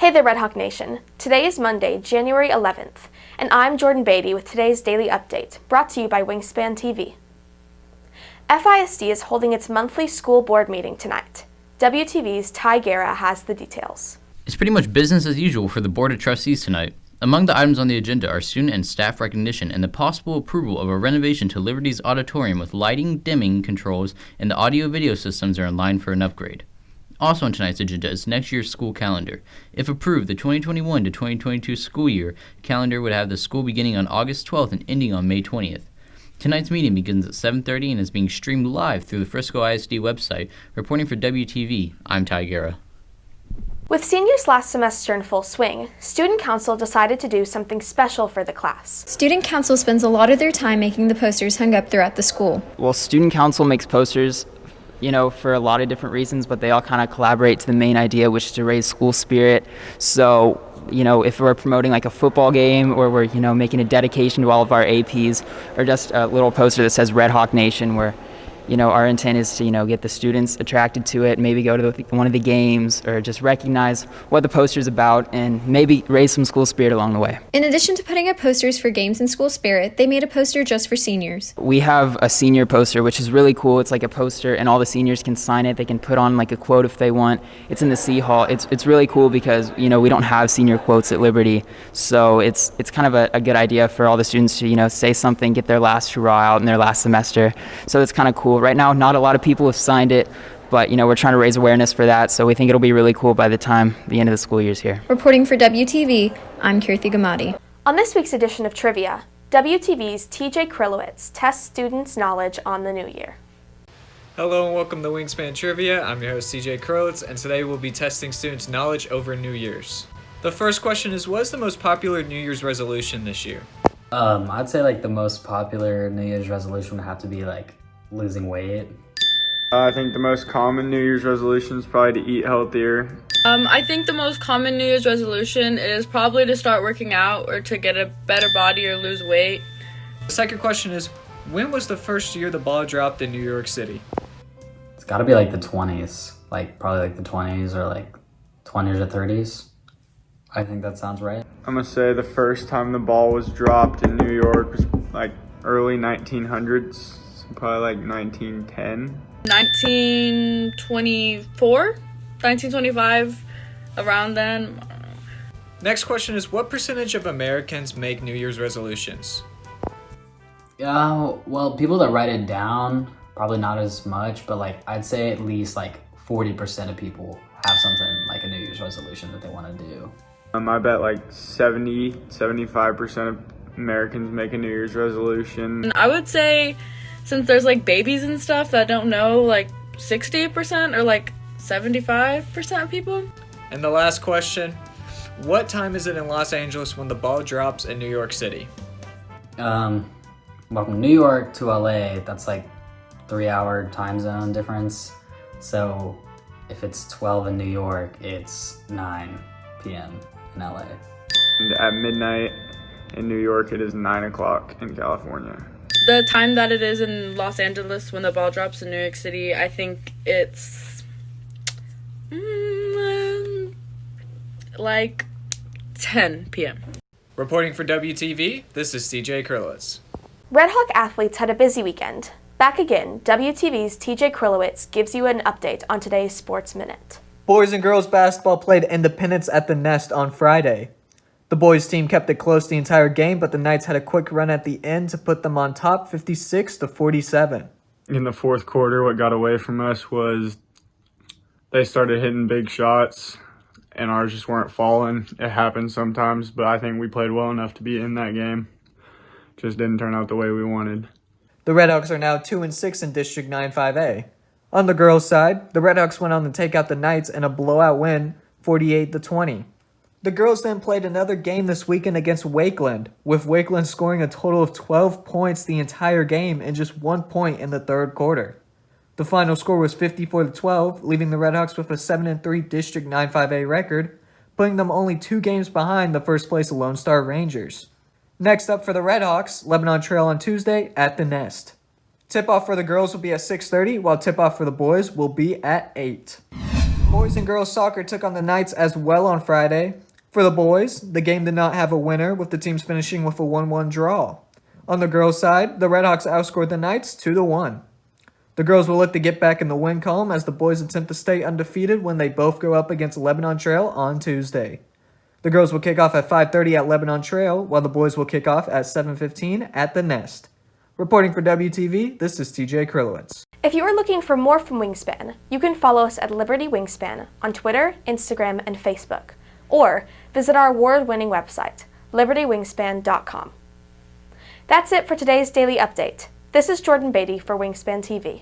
Hey there, Red Hawk Nation. Today is Monday, January 11th, and I'm Jordan Battey with today's Daily Update, brought to you by Wingspan TV. FISD is holding its monthly school board meeting tonight. WTV's Ty Guerra has the details. It's pretty much business as usual for the Board of Trustees tonight. Among the items on the agenda are student and staff recognition and the possible approval of a renovation to Liberty's auditorium with lighting, dimming controls, and the audio-video systems are in line for an upgrade. Also on tonight's agenda is next year's school calendar. If approved, the 2021 to 2022 school year calendar would have the school beginning on August 12th and ending on May 20th. Tonight's meeting begins at 7:30 and is being streamed live through the Frisco ISD website. Reporting for WTV, I'm Ty Guerra. With seniors last semester in full swing, Student Council decided to do something special for the class. Student Council spends a lot of their time making the posters hung up throughout the school. Well, Student Council makes posters, for a lot of different reasons, but they all kind of collaborate to the main idea, which is to raise school spirit. So, if we're promoting like a football game or we're, making a dedication to all of our APs, or just a little poster that says Red Hawk Nation, where our intent is to, get the students attracted to it, maybe go to one of the games, or just recognize what the poster's about and maybe raise some school spirit along the way. In addition to putting up posters for games and school spirit, they made a poster just for seniors. We have a senior poster, which is really cool. It's like a poster and all the seniors can sign it. They can put on like a quote if they want. It's in the C Hall. It's really cool because, we don't have senior quotes at Liberty. So it's kind of a good idea for all the students to, say something, get their last hurrah out in their last semester. So it's kind of cool. Right now, not a lot of people have signed it, but we're trying to raise awareness for that, so we think it'll be really cool by the time the end of the school year is here. Reporting for WTV, I'm Kirthi Gamadi. On this week's edition of Trivia, WTV's TJ Krylowitz tests students' knowledge on the new year. Hello and welcome to Wingspan Trivia. I'm your host TJ Krylowitz, and today we'll be testing students' knowledge over New Year's. The first question is, what is the most popular New Year's resolution this year? I'd say the most popular New Year's resolution would have to be losing weight. I think the most common New Year's resolution is probably to eat healthier. I think the most common New Year's resolution is probably to start working out or to get a better body or lose weight. The second question is, when was the first year the ball dropped in New York City? It's gotta be the 20s, probably the 20s or 20s or 30s. I think that sounds right. I'm gonna say the first time the ball was dropped in New York was early 1900s, probably 1910. 1924, 1925, around then. Next question is, what percentage of Americans make New Year's resolutions? Well, people that write it down, probably not as much, but I'd say at least 40% of people have something like a New Year's resolution that they want to do. I bet 75% of Americans make a New Year's resolution. And I would say, since there's babies and stuff that don't know, 60% or 75% of people. And the last question, what time is it in Los Angeles when the ball drops in New York City? Well, from New York to LA, that's 3-hour time zone difference. So if it's 12 in New York, it's 9 p.m. in LA. And at midnight in New York, it is 9 o'clock in California. The time that it is in Los Angeles when the ball drops in New York City, I think it's 10 p.m. Reporting for WTV, this is TJ Krylowitz. Red Hawk athletes had a busy weekend. Back again, WTV's TJ Krylowitz gives you an update on today's Sports Minute. Boys and girls basketball played Independence at the Nest on Friday. The boys' team kept it close the entire game, but the Knights had a quick run at the end to put them on top 56-47. In the fourth quarter, what got away from us was they started hitting big shots, and ours just weren't falling. It happens sometimes, but I think we played well enough to be in that game. Just didn't turn out the way we wanted. The Redhawks are now 2-6 in District 9 5A. On the girls' side, the Redhawks went on to take out the Knights in a blowout win, 48-20. The girls then played another game this weekend against Wakeland, with Wakeland scoring a total of 12 points the entire game and just 1 point in the third quarter. The final score was 54-12, leaving the Redhawks with a 7-3 District 9 5A record, putting them only 2 games behind the first place Lone Star Rangers. Next up for the Redhawks, Lebanon Trail on Tuesday at the Nest. Tip-off for the girls will be at 6:30, while tip-off for the boys will be at 8. Boys and girls soccer took on the Knights as well on Friday. For the boys, the game did not have a winner, with the teams finishing with a 1-1 draw. On the girls' side, the Redhawks outscored the Knights 2-1. The girls will look to get back in the win column as the boys attempt to stay undefeated when they both go up against Lebanon Trail on Tuesday. The girls will kick off at 5:30 at Lebanon Trail, while the boys will kick off at 7:15 at the Nest. Reporting for WTV, this is TJ Krylowitz. If you are looking for more from Wingspan, you can follow us at Liberty Wingspan on Twitter, Instagram, and Facebook, or visit our award-winning website, libertywingspan.com. That's it for today's Daily Update. This is Jordan Battey for Wingspan TV.